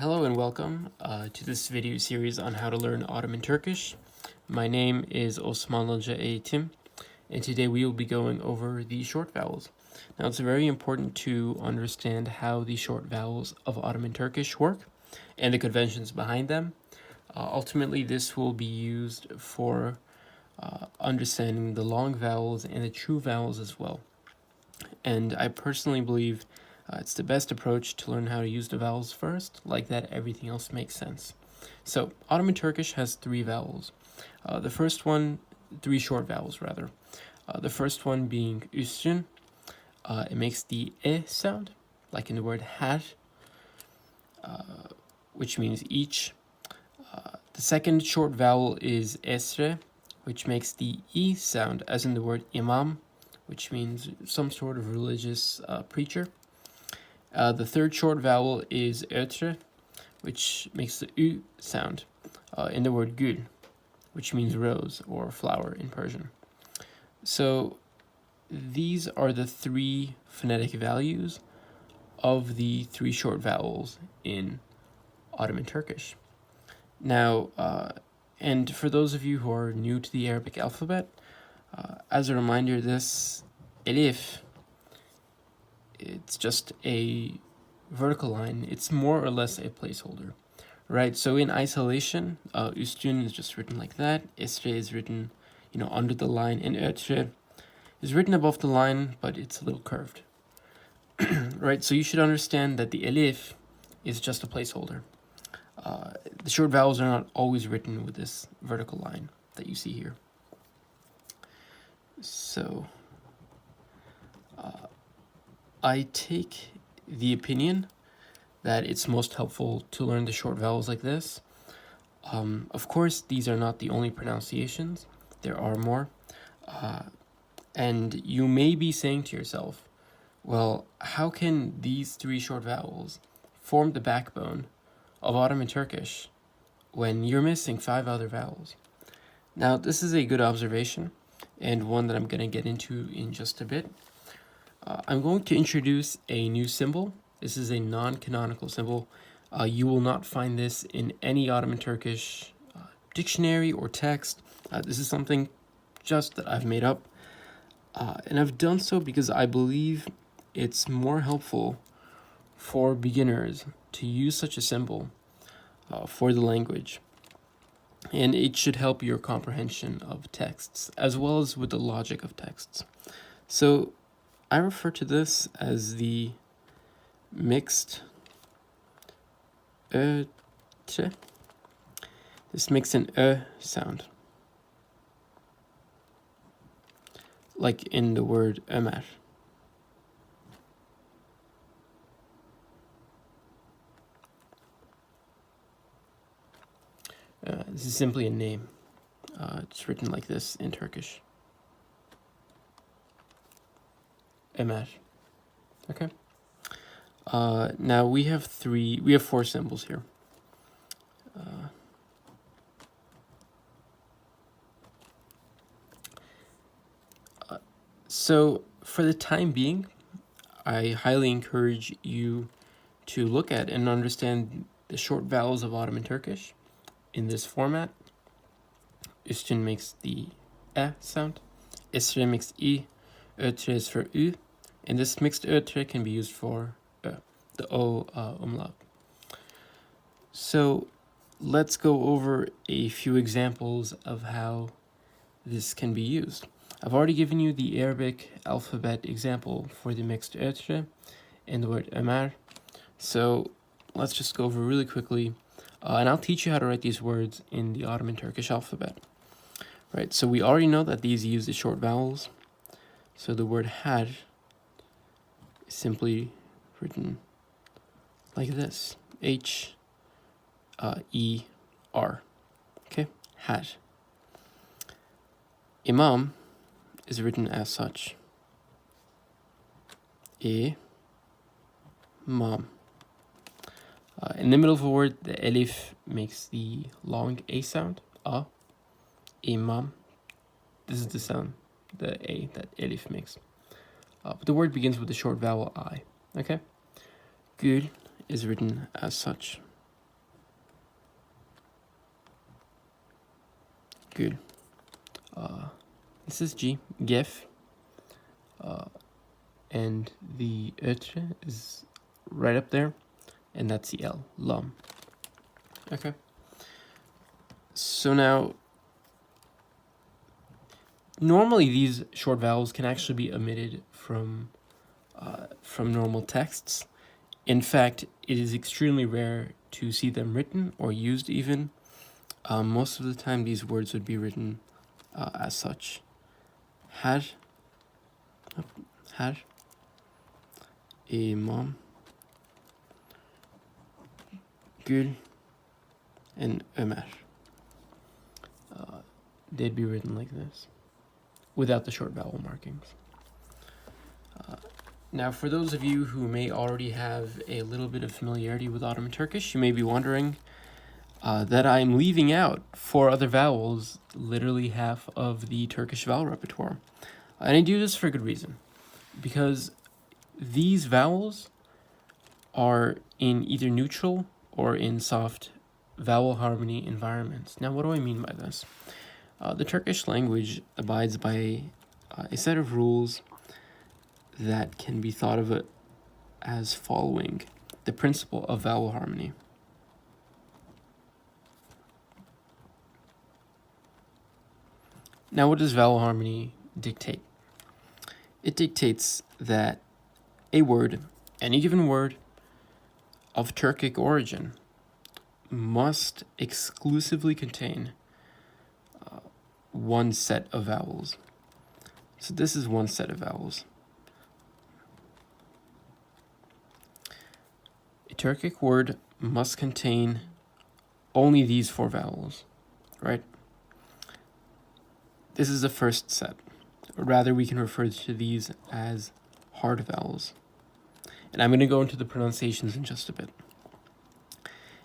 Hello and welcome to this video series on how to learn Ottoman Turkish. My name is Osmanlıca Eğitim, and today we will be going over the short vowels. Now it's very important to understand how the short vowels of Ottoman Turkish work and the conventions behind them. Ultimately, this will be used for understanding the long vowels and the true vowels as well. And I personally believe it's the best approach to learn how to use the vowels first. Like that, everything else makes sense. So, Ottoman Turkish has three vowels. Three short vowels rather. The first one being üstün. It makes the e sound, like in the word her, which means each. The second short vowel is esre, which makes the e sound, as in the word imam, which means some sort of religious preacher. The third short vowel is ötre, which makes the ü sound in the word gül, which means rose or flower in Persian. So these are the three phonetic values of the three short vowels in Ottoman Turkish. Now, and for those of you who are new to the Arabic alphabet, as a reminder, this elif, it's just a vertical line. It's more or less a placeholder, right? So in isolation, üstün is just written like that. Esre is written, under the line, and ötre is written above the line, but it's a little curved, right? So you should understand that the elif is just a placeholder. The short vowels are not always written with this vertical line that you see here. So I take the opinion that it's most helpful to learn the short vowels like this. Of course, these are not the only pronunciations. There are more. And you may be saying to yourself, well, how can these three short vowels form the backbone of Ottoman Turkish when you're missing 5 other vowels? Now, this is a good observation and one that I'm going to get into in just a bit. I'm going to introduce a new symbol. This is a non-canonical symbol. You will not find this in any Ottoman Turkish dictionary or text. This is something just that I've made up. And I've done so because I believe it's more helpful for beginners to use such a symbol for the language. And it should help your comprehension of texts as well as with the logic of texts. So I refer to this as the mixed ö. This makes an ö sound, like in the word Ömer. This is simply a name. It's written like this in Turkish. Ömer. Okay. Now we have 4 symbols here. So for the time being, I highly encourage you to look at and understand the short vowels of Ottoman Turkish in this format. Üstün makes the e sound. Esre makes i. Ötre is for ü. And this mixed ötre can be used for the o umlaut. So let's go over a few examples of how this can be used. I've already given you the Arabic alphabet example for the mixed ötre and the word Ömer. So let's just go over really quickly, and I'll teach you how to write these words in the Ottoman Turkish alphabet. Right, so we already know that these use the short vowels. So the word her is simply written like this, H-E-R, okay, her. Imam is written as such, mom. In the middle of a word, the elif makes the long a sound, imam. This is the sound, the a that elif makes. But the word begins with the short vowel I, okay? Gül is written as such. Good. This is G, gef. And the ötre is right up there, and that's the L, lum. Okay. So now, normally these short vowels can actually be omitted from normal texts. In fact, it is extremely rare to see them written or used even. Most of the time these words would be written as such. Her, imam, Gül, and Ömer. They'd be written like this, without the short vowel markings. Now, for those of you who may already have a little bit of familiarity with Ottoman Turkish, you may be wondering that I'm leaving out 4 other vowels, literally half of the Turkish vowel repertoire. And I do this for a good reason, because these vowels are in either neutral or in soft vowel harmony environments. Now, what do I mean by this? The Turkish language abides by a set of rules that can be thought of as following the principle of vowel harmony. Now, what does vowel harmony dictate? It dictates that a word, any given word of Turkic origin, must exclusively contain one set of vowels. So this is one set of vowels. A Turkic word must contain only these 4 vowels, right? This is the first set. Or rather, we can refer to these as hard vowels. And I'm going to go into the pronunciations in just a bit.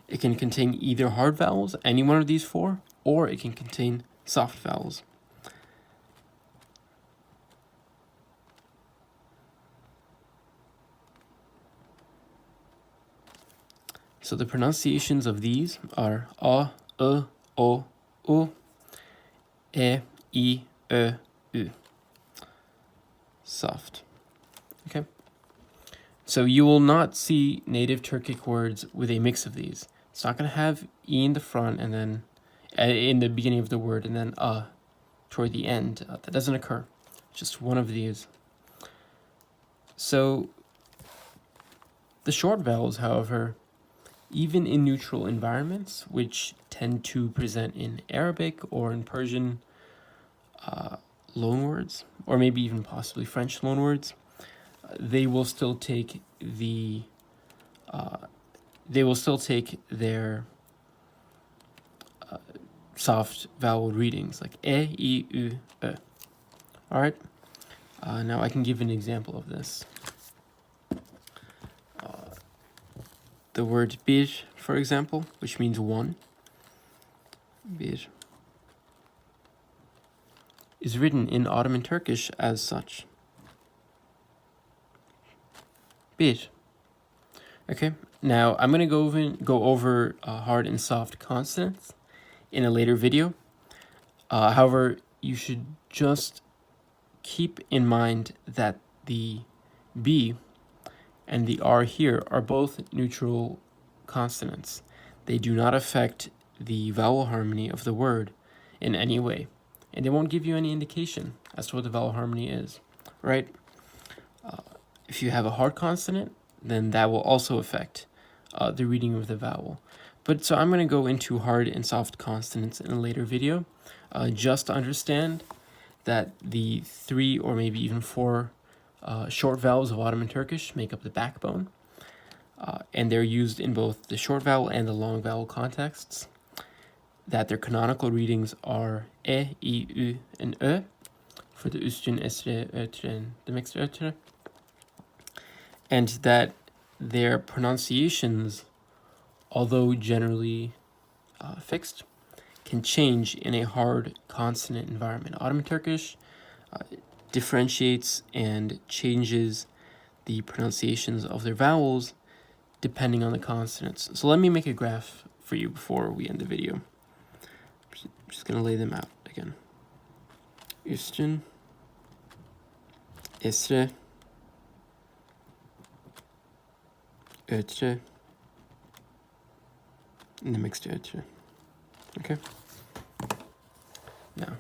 It can contain either hard vowels, any one of these 4, or it can contain soft vowels. So the pronunciations of these are A, O, U, E, I, Ö, U. Soft. Okay. So you will not see native Turkic words with a mix of these. It's not going to have E in the front and then in the beginning of the word and then toward the end. That doesn't occur. Just one of these. So the short vowels, however, even in neutral environments, which tend to present in Arabic or in Persian loanwords, or maybe even possibly French loanwords, they will still take their soft vowel readings, like E, I, U, Ö. All right. Now I can give an example of this. The word bir, for example, which means one, bir, is written in Ottoman Turkish as such. Bir. Okay, now I'm going to go over hard and soft consonants in a later video. However, you should just keep in mind that the B and the R here are both neutral consonants. They do not affect the vowel harmony of the word in any way, and they won't give you any indication as to what the vowel harmony is, right? If you have a hard consonant, then that will also affect the reading of the vowel. But so I'm going to go into hard and soft consonants in a later video, just to understand that the 3 or maybe even 4 short vowels of Ottoman Turkish make up the backbone, and they're used in both the short vowel and the long vowel contexts, that their canonical readings are E, I, U, and Ö, for the üstün, esre, ötre, and the mixed ötre, and that their pronunciations, although generally fixed, can change in a hard consonant environment. Ottoman Turkish differentiates and changes the pronunciations of their vowels depending on the consonants. So let me make a graph for you before we end the video. just going to lay them out again. Üstün, esre, ötre, and the mixed ötre. Okay? Now,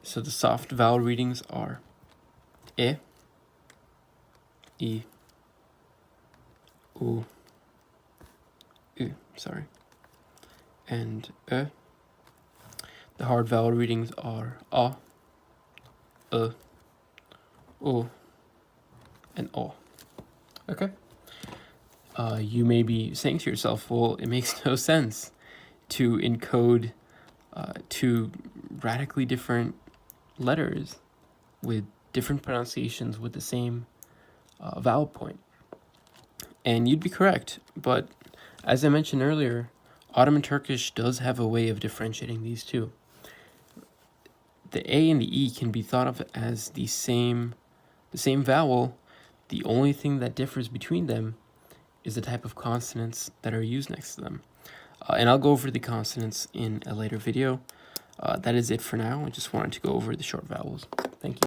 so the soft vowel readings are e, I, U, U, sorry, and Ö. The hard vowel readings are A, Ö, O, and O. Okay? You may be saying to yourself, well, it makes no sense to encode two radically different letters with different pronunciations with the same vowel point. And you'd be correct, but as I mentioned earlier, Ottoman Turkish does have a way of differentiating these two. The A and the E can be thought of as the same vowel. The only thing that differs between them is the type of consonants that are used next to them. And I'll go over the consonants in a later video. That is it for now. I just wanted to go over the short vowels. Thank you.